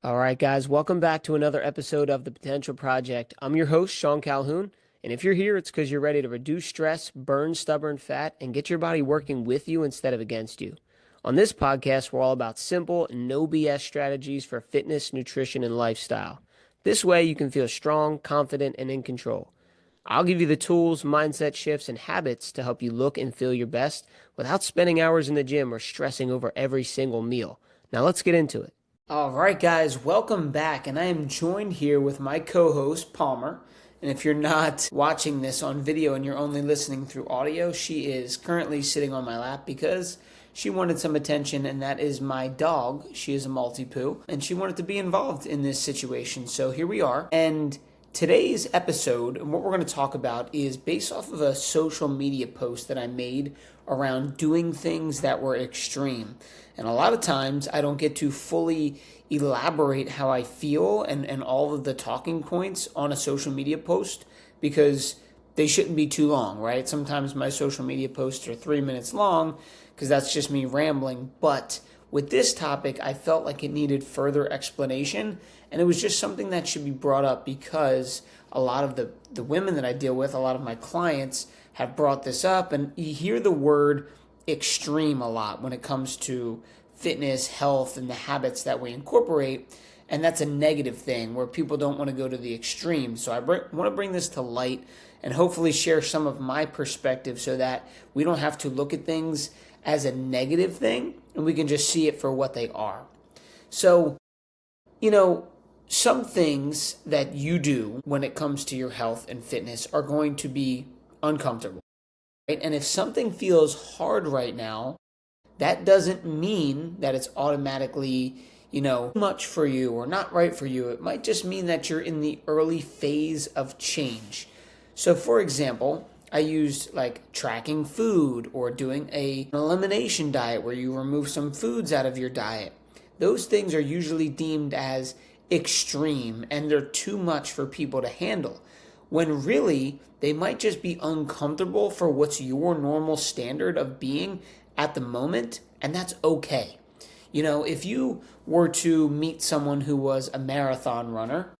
All right, guys, welcome back to another episode of The Potential Project. I'm your host, Sean Calhoun, and if you're here, it's because you're ready to reduce stress, burn stubborn fat, and get your body working with you instead of against you. On this podcast, we're all about simple, no BS strategies for fitness, nutrition, and lifestyle. This way, you can feel strong, confident, and in control. I'll give you the tools, mindset shifts, and habits to help you look and feel your best without spending hours in the gym or stressing over every single meal. Now, let's get into it. All right, guys, welcome back. And I am joined here with my co-host, Palmer. And if you're not watching this on video and you're only listening through audio, she is currently sitting on my lap because she wanted some attention, and that is my dog. She is a Maltipoo, and she wanted to be involved in this situation. So here we are. And today's episode, and what we're going to talk about, is based off of a social media post that I made around doing things that were extreme. And a lot of times I don't get to fully elaborate how I feel and all of the talking points on a social media post because they shouldn't be too long, right? Sometimes my social media posts are 3 minutes long because that's just me rambling. But with this topic, I felt like it needed further explanation, and it was just something that should be brought up because a lot of the women that I deal with, a lot of my clients have brought this up, and you hear the word extreme a lot when it comes to fitness, health, and the habits that we incorporate, and that's a negative thing where people don't want to go to the extreme. So I want to bring this to light and hopefully share some of my perspective so that we don't have to look at things as a negative thing and we can just see it for what they are. So, some things that you do when it comes to your health and fitness are going to be uncomfortable, right? And if something feels hard right now, that doesn't mean that it's automatically, much for you or not right for you. It might just mean that you're in the early phase of change. So for example, I used like tracking food or doing an elimination diet where you remove some foods out of your diet. Those things are usually deemed as extreme and they're too much for people to handle, when really they might just be uncomfortable for what's your normal standard of being at the moment, and that's okay. If you were to meet someone who was a marathon runner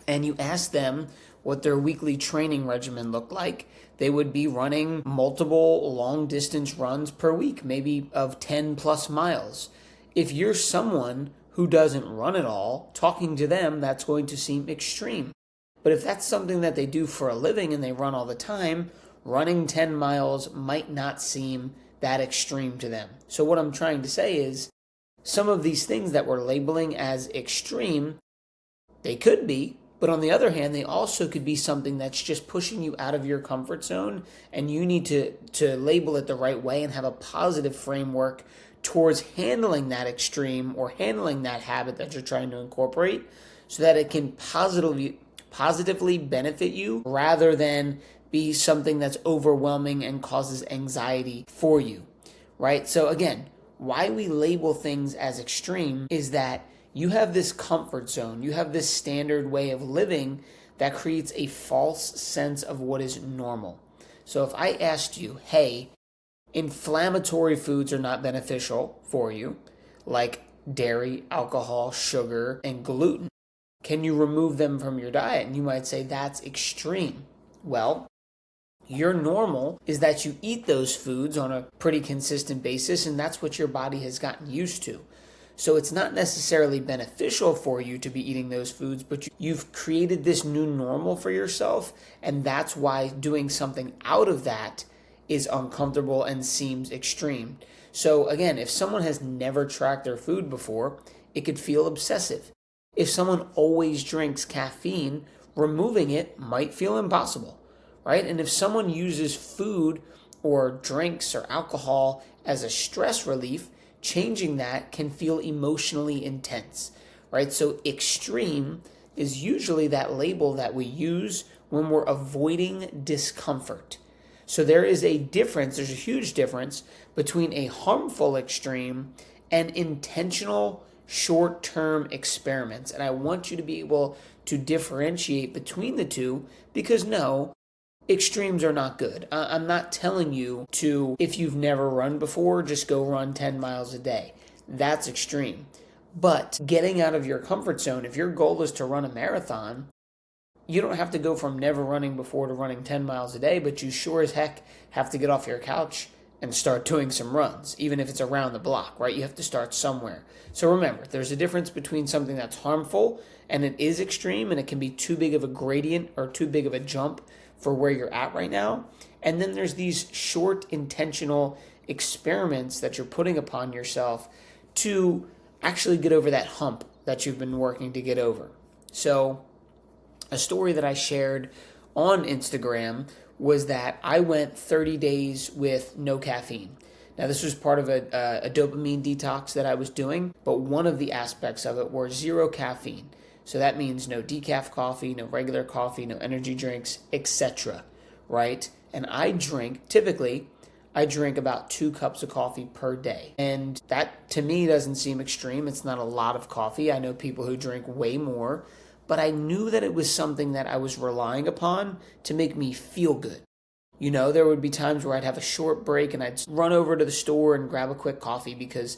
and you asked them what their weekly training regimen looked like, they would be running multiple long distance runs per week, maybe of 10 plus miles. If you're someone who doesn't run at all, talking to them, that's going to seem extreme. But if that's something that they do for a living and they run all the time, running 10 miles might not seem that extreme to them. So what I'm trying to say is some of these things that we're labeling as extreme, they could be, but on the other hand, they also could be something that's just pushing you out of your comfort zone, and you need to label it the right way and have a positive framework towards handling that extreme or handling that habit that you're trying to incorporate so that it can positively benefit you rather than be something that's overwhelming and causes anxiety for you, right? So again, why we label things as extreme is that you have this comfort zone, you have this standard way of living that creates a false sense of what is normal. So if I asked you, hey, inflammatory foods are not beneficial for you, like dairy, alcohol, sugar, and gluten, can you remove them from your diet? And you might say that's extreme. Well, your normal is that you eat those foods on a pretty consistent basis, and that's what your body has gotten used to. So it's not necessarily beneficial for you to be eating those foods, but you've created this new normal for yourself, and that's why doing something out of that is uncomfortable and seems extreme. So again, if someone has never tracked their food before, it could feel obsessive. If someone always drinks caffeine, removing it might feel impossible, right? And if someone uses food or drinks or alcohol as a stress relief, changing that can feel emotionally intense, right? So extreme is usually that label that we use when we're avoiding discomfort. So there is a difference, there's a huge difference between a harmful extreme and intentional short-term experiments. And I want you to be able to differentiate between the two because no, extremes are not good. I'm not telling you to, if you've never run before, just go run 10 miles a day. That's extreme. But getting out of your comfort zone, if your goal is to run a marathon, you don't have to go from never running before to running 10 miles a day, but you sure as heck have to get off your couch and start doing some runs, even if it's around the block, right? You have to start somewhere. So remember, there's a difference between something that's harmful and it is extreme and it can be too big of a gradient or too big of a jump for where you're at right now. And then there's these short intentional experiments that you're putting upon yourself to actually get over that hump that you've been working to get over. So a story that I shared on Instagram was that I went 30 days with no caffeine. Now, this was part of a dopamine detox that I was doing, but one of the aspects of it were zero caffeine. So that means no decaf coffee, no regular coffee, no energy drinks, etc., right? And typically, I drink about 2 cups of coffee per day. And that, to me, doesn't seem extreme. It's not a lot of coffee. I know people who drink way more. But I knew that it was something that I was relying upon to make me feel good. You know, there would be times where I'd have a short break and I'd run over to the store and grab a quick coffee because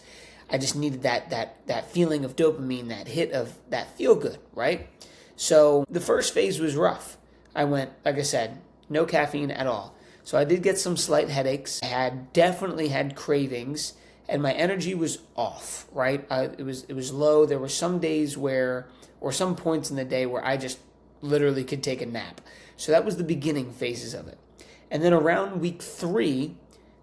I just needed that feeling of dopamine, that hit of that feel good, right? So the first phase was rough. I went, like I said, no caffeine at all. So I did get some slight headaches. I had definitely had cravings and my energy was off, right? It was low. There were some days or some points in the day where I just literally could take a nap. So that was the beginning phases of it. And then around week 3,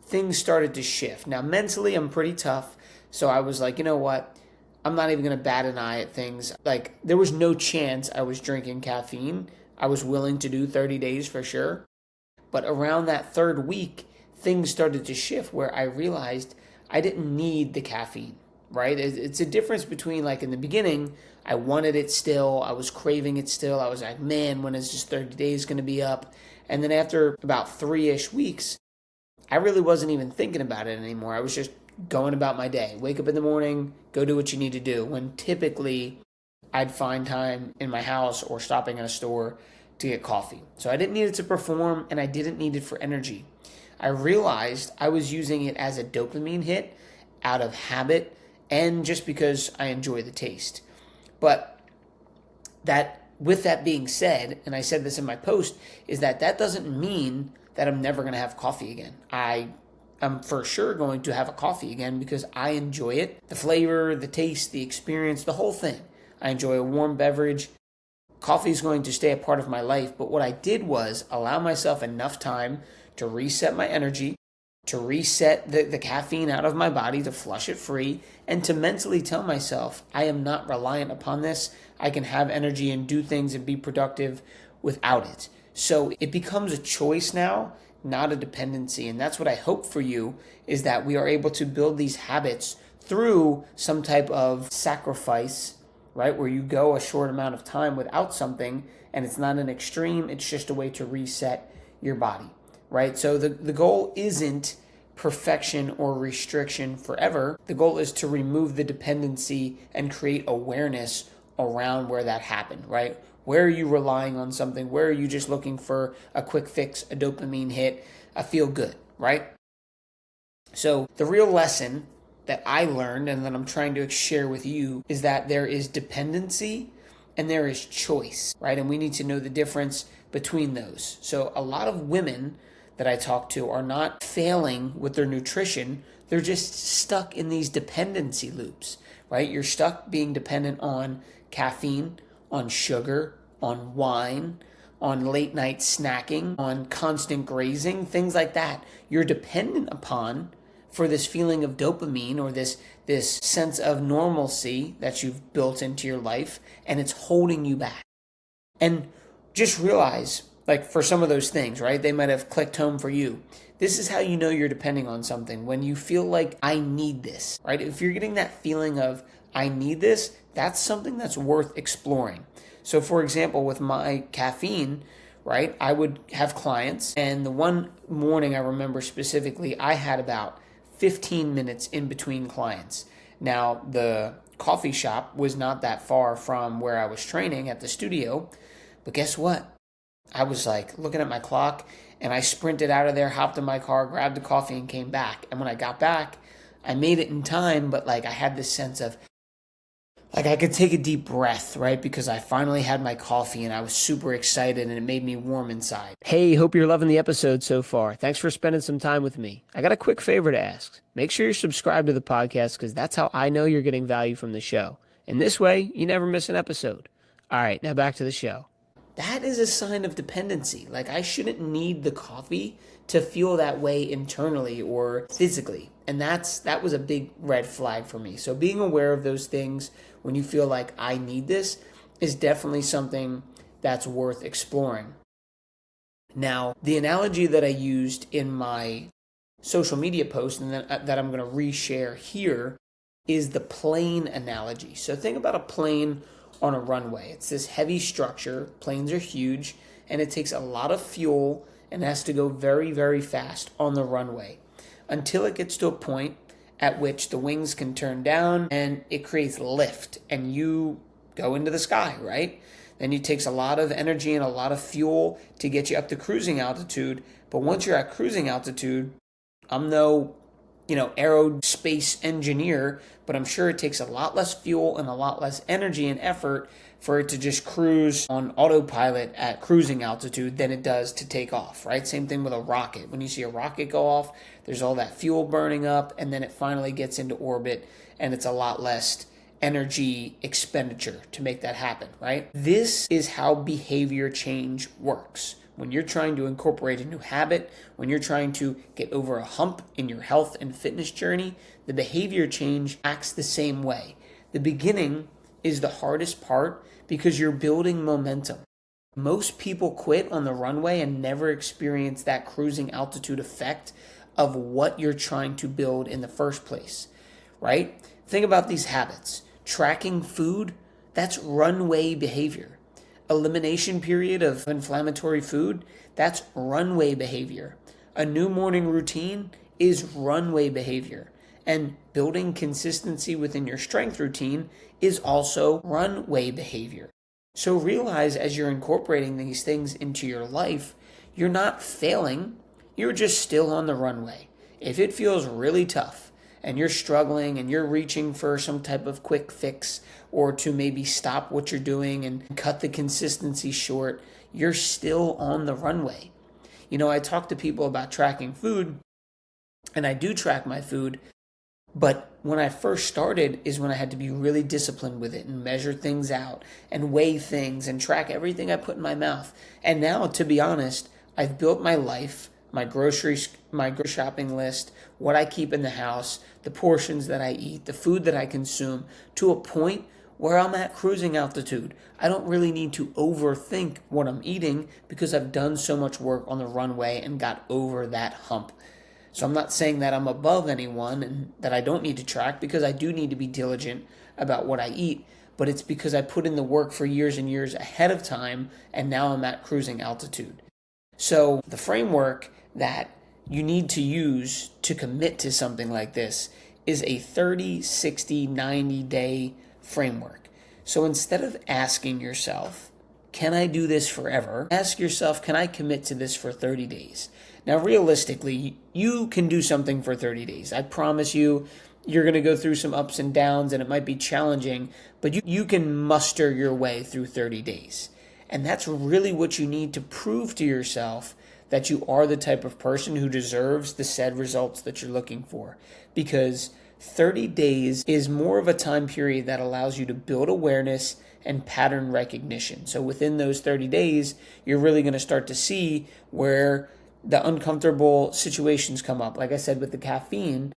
things started to shift. Now, mentally, I'm pretty tough. So I was like, you know what? I'm not even going to bat an eye at things. Like, there was no chance I was drinking caffeine. I was willing to do 30 days for sure. But around that 3rd week, things started to shift where I realized I didn't need the caffeine, right? It's a difference between, like, in the beginning, I wanted it still. I was craving it still. I was like, man, when is this 30 days going to be up? And then after about 3-ish weeks, I really wasn't even thinking about it anymore. I was just going about my day. Wake up in the morning, go do what you need to do. When typically I'd find time in my house or stopping at a store to get coffee. So I didn't need it to perform and I didn't need it for energy. I realized I was using it as a dopamine hit out of habit and just because I enjoy the taste. But with that being said, and I said this in my post, is that doesn't mean that I'm never going to have coffee again. I'm for sure going to have a coffee again because I enjoy it. The flavor, the taste, the experience, the whole thing. I enjoy a warm beverage. Coffee is going to stay a part of my life. But what I did was allow myself enough time to reset my energy, to reset the caffeine out of my body, to flush it free, and to mentally tell myself, I am not reliant upon this. I can have energy and do things and be productive without it. So it becomes a choice now, not a dependency. And that's what I hope for you, is that we are able to build these habits through some type of sacrifice, right? Where you go a short amount of time without something, and it's not an extreme, it's just a way to reset your body. Right? So the goal isn't perfection or restriction forever. The goal is to remove the dependency and create awareness around where that happened, right? Where are you relying on something? Where are you just looking for a quick fix, a dopamine hit, a feel good, right? So the real lesson that I learned and that I'm trying to share with you is that there is dependency and there is choice, right? And we need to know the difference between those. So a lot of women that I talk to are not failing with their nutrition. They're just stuck in these dependency loops, right? You're stuck being dependent on caffeine, on sugar, on wine, on late night snacking, on constant grazing, things like that. You're dependent upon for this feeling of dopamine or this sense of normalcy that you've built into your life, and it's holding you back. And just realize, like for some of those things, right? They might have clicked home for you. This is how you know you're depending on something. When you feel like, I need this, right? If you're getting that feeling of, I need this, that's something that's worth exploring. So for example, with my caffeine, right? I would have clients, and the one morning I remember specifically, I had about 15 minutes in between clients. Now, the coffee shop was not that far from where I was training at the studio, but guess what? I was like looking at my clock and I sprinted out of there, hopped in my car, grabbed the coffee and came back. And when I got back, I made it in time, but like I had this sense of, like I could take a deep breath, right? Because I finally had my coffee and I was super excited and it made me warm inside. Hey, hope you're loving the episode so far. Thanks for spending some time with me. I got a quick favor to ask. Make sure you're subscribed to the podcast because that's how I know you're getting value from the show. And this way, you never miss an episode. All right, now back to the show. That is a sign of dependency. Like I shouldn't need the coffee to feel that way internally or physically. And that was a big red flag for me. So being aware of those things when you feel like I need this is definitely something that's worth exploring. Now, the analogy that I used in my social media post and that I'm going to reshare here is the plane analogy. So think about a plane on a runway. It's this heavy structure. Planes are huge and it takes a lot of fuel and has to go very, very fast on the runway until it gets to a point at which the wings can turn down and it creates lift and you go into the sky, right? Then it takes a lot of energy and a lot of fuel to get you up to cruising altitude. But once you're at cruising altitude, I'm no, aerospace engineer, but I'm sure it takes a lot less fuel and a lot less energy and effort for it to just cruise on autopilot at cruising altitude than it does to take off, right? Same thing with a rocket. When you see a rocket go off, there's all that fuel burning up and then it finally gets into orbit and it's a lot less energy expenditure to make that happen, right? This is how behavior change works. When you're trying to incorporate a new habit, when you're trying to get over a hump in your health and fitness journey, the behavior change acts the same way. The beginning is the hardest part because you're building momentum. Most people quit on the runway and never experience that cruising altitude effect of what you're trying to build in the first place, right? Think about these habits. Tracking food, that's runway behavior. Elimination period of inflammatory food, that's runway behavior. A new morning routine is runway behavior. And building consistency within your strength routine is also runway behavior. So realize as you're incorporating these things into your life, you're not failing, you're just still on the runway. If it feels really tough and you're struggling and you're reaching for some type of quick fix or to maybe stop what you're doing and cut the consistency short, you're still on the runway. I talk to people about tracking food, and I do track my food, but when I first started is when I had to be really disciplined with it and measure things out and weigh things and track everything I put in my mouth. And now, to be honest, I've built my life, my grocery shopping list, what I keep in the house, the portions that I eat, the food that I consume, to a point where I'm at cruising altitude. I don't really need to overthink what I'm eating because I've done so much work on the runway and got over that hump. So I'm not saying that I'm above anyone and that I don't need to track, because I do need to be diligent about what I eat, but it's because I put in the work for years and years ahead of time and now I'm at cruising altitude. So the framework that you need to use to commit to something like this is a 30, 60, 90-day framework. So instead of asking yourself, can I do this forever? Ask yourself, can I commit to this for 30 days? Now, realistically, you can do something for 30 days. I promise you, you're going to go through some ups and downs and it might be challenging, but you can muster your way through 30 days. And that's really what you need to prove to yourself that you are the type of person who deserves the said results that you're looking for. Because 30 days is more of a time period that allows you to build awareness and pattern recognition. So within those 30 days, you're really going to start to see where the uncomfortable situations come up. Like I said, with the caffeine,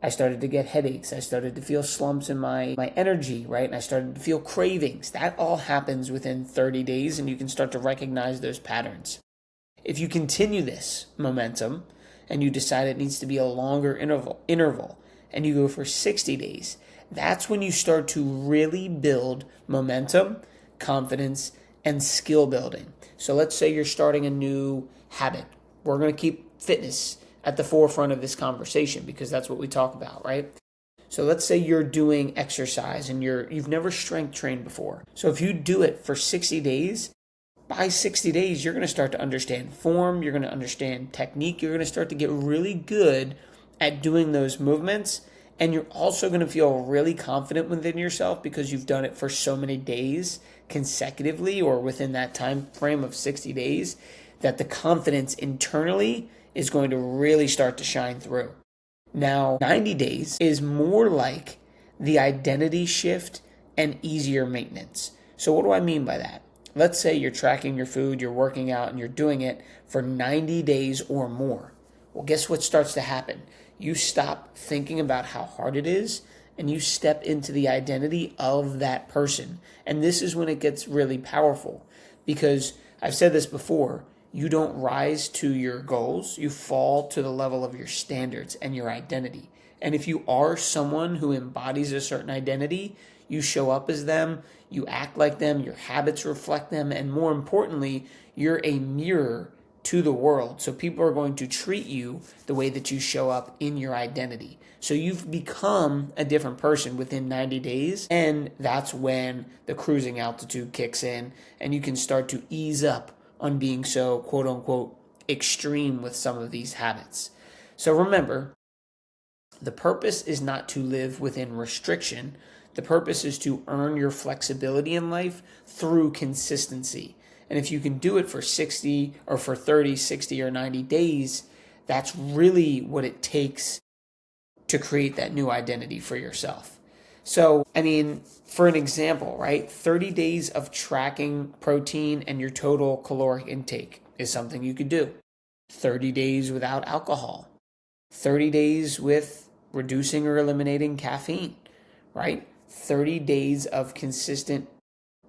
I started to get headaches. I started to feel slumps in my energy, right? And I started to feel cravings. That all happens within 30 days, and you can start to recognize those patterns. If you continue this momentum and you decide it needs to be a longer interval, and you go for 60 days, that's when you start to really build momentum, confidence, and skill building. So let's say you're starting a new habit. We're going to keep fitness at the forefront of this conversation because that's what we talk about, right? So let's say you're doing exercise and you've never strength trained before. So if you do it for 60 days, by 60 days, you're going to start to understand form, you're going to understand technique, you're going to start to get really good at doing those movements, And you're also going to feel really confident within yourself because you've done it for so many days consecutively or within that time frame of 60 days that the confidence internally is going to really start to shine through. Now, 90 days is more like the identity shift and easier maintenance. So what do I mean by that? Let's say you're tracking your food, you're working out, and you're doing it for 90 days or more. Well, guess what starts to happen? You stop thinking about how hard it is, and you step into the identity of that person. And this is when it gets really powerful, because I've said this before, you don't rise to your goals, you fall to the level of your standards and your identity. And if you are someone who embodies a certain identity, you show up as them, you act like them, your habits reflect them, and more importantly, you're a mirror to the world. So people are going to treat you the way that you show up in your identity. So you've become a different person within 90 days, and that's when the cruising altitude kicks in, and you can start to ease up on being so quote unquote extreme with some of these habits. So remember, the purpose is not to live within restriction. The purpose is to earn your flexibility in life through consistency. And if you can do it for 60 or for 30, 60 or 90 days, that's really what it takes to create that new identity for yourself. So, for an example, right? 30 days of tracking protein and your total caloric intake is something you could do. 30 days without alcohol. 30 days with reducing or eliminating caffeine, right? 30 days of consistent,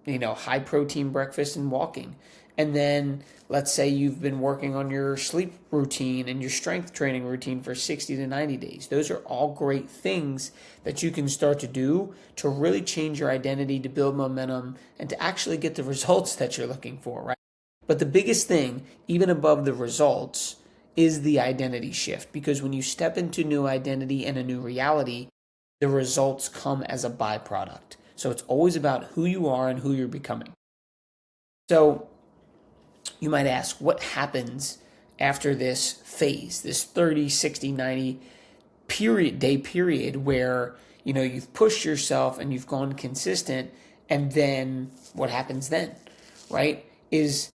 high protein breakfast and walking. And then let's say you've been working on your sleep routine and your strength training routine for 60 to 90 days. Those are all great things that you can start to do to really change your identity, to build momentum, and to actually get the results that you're looking for, right? But the biggest thing, even above the results, is the identity shift. Because when you step into new identity and a new reality, the results come as a byproduct. So it's always about who you are and who you're becoming. So you might ask, what happens after this phase, this 30, 60, 90 day period where, you've pushed yourself and you've gone consistent, and then what happens then, right? Is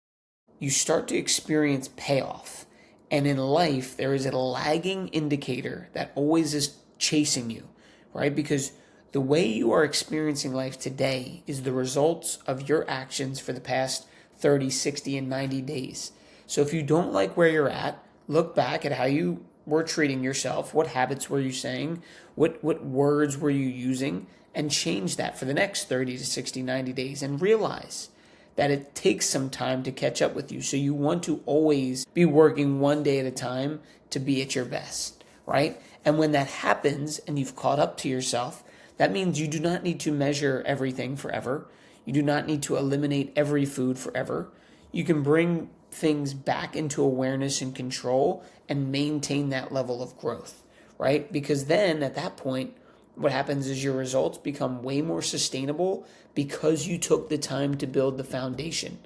you start to experience payoff. And in life, there is a lagging indicator that always is chasing you, right? Because the way you are experiencing life today is the results of your actions for the past 30, 60, and 90 days. So if you don't like where you're at, look back at how you were treating yourself, what habits were you saying, what words were you using, and change that for the next 30 to 60, 90 days, and realize that it takes some time to catch up with you. So you want to always be working one day at a time to be at your best, right? And when that happens and you've caught up to yourself, that means you do not need to measure everything forever. You do not need to eliminate every food forever. You can bring things back into awareness and control and maintain that level of growth, right? Because then at that point, what happens is your results become way more sustainable because you took the time to build the foundation.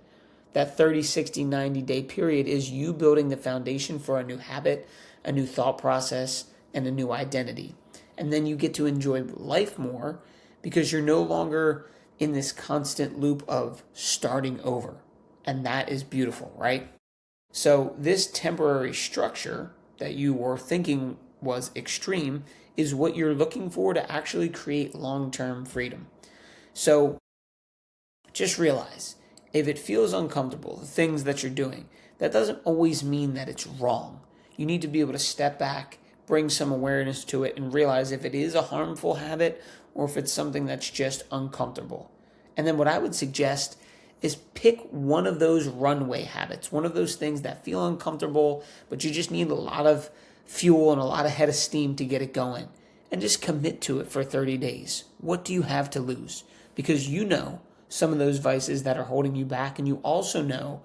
That 30, 60, 90 day period is you building the foundation for a new habit, a new thought process, and a new identity. And then you get to enjoy life more because you're no longer in this constant loop of starting over. And that is beautiful, right? So this temporary structure that you were thinking was extreme is what you're looking for to actually create long-term freedom. So just realize, if it feels uncomfortable, the things that you're doing, that doesn't always mean that it's wrong. You need to be able to step back, bring some awareness to it, and realize if it is a harmful habit or if it's something that's just uncomfortable. And then what I would suggest is pick one of those runway habits, one of those things that feel uncomfortable, but you just need a lot of fuel and a lot of head of steam to get it going. And just commit to it for 30 days. What do you have to lose? Because you know some of those vices that are holding you back, and you also know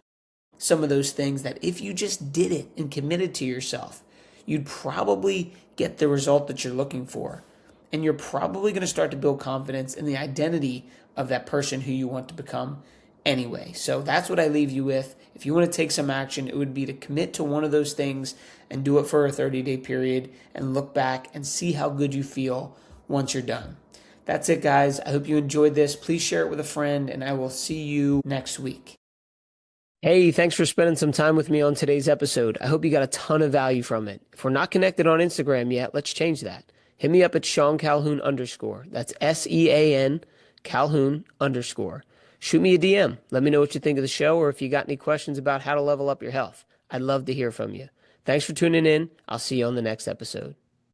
some of those things that if you just did it and committed to yourself, you'd probably get the result that you're looking for. And you're probably going to start to build confidence in the identity of that person who you want to become anyway. So that's what I leave you with. If you want to take some action, it would be to commit to one of those things and do it for a 30-day period and look back and see how good you feel once you're done. That's it, guys. I hope you enjoyed this. Please share it with a friend, and I will see you next week. Hey, thanks for spending some time with me on today's episode. I hope you got a ton of value from it. If we're not connected on Instagram yet, let's change that. Hit me up at Sean Calhoun _. That's SEAN Calhoun _. Shoot me a DM. Let me know what you think of the show or if you got any questions about how to level up your health. I'd love to hear from you. Thanks for tuning in. I'll see you on the next episode.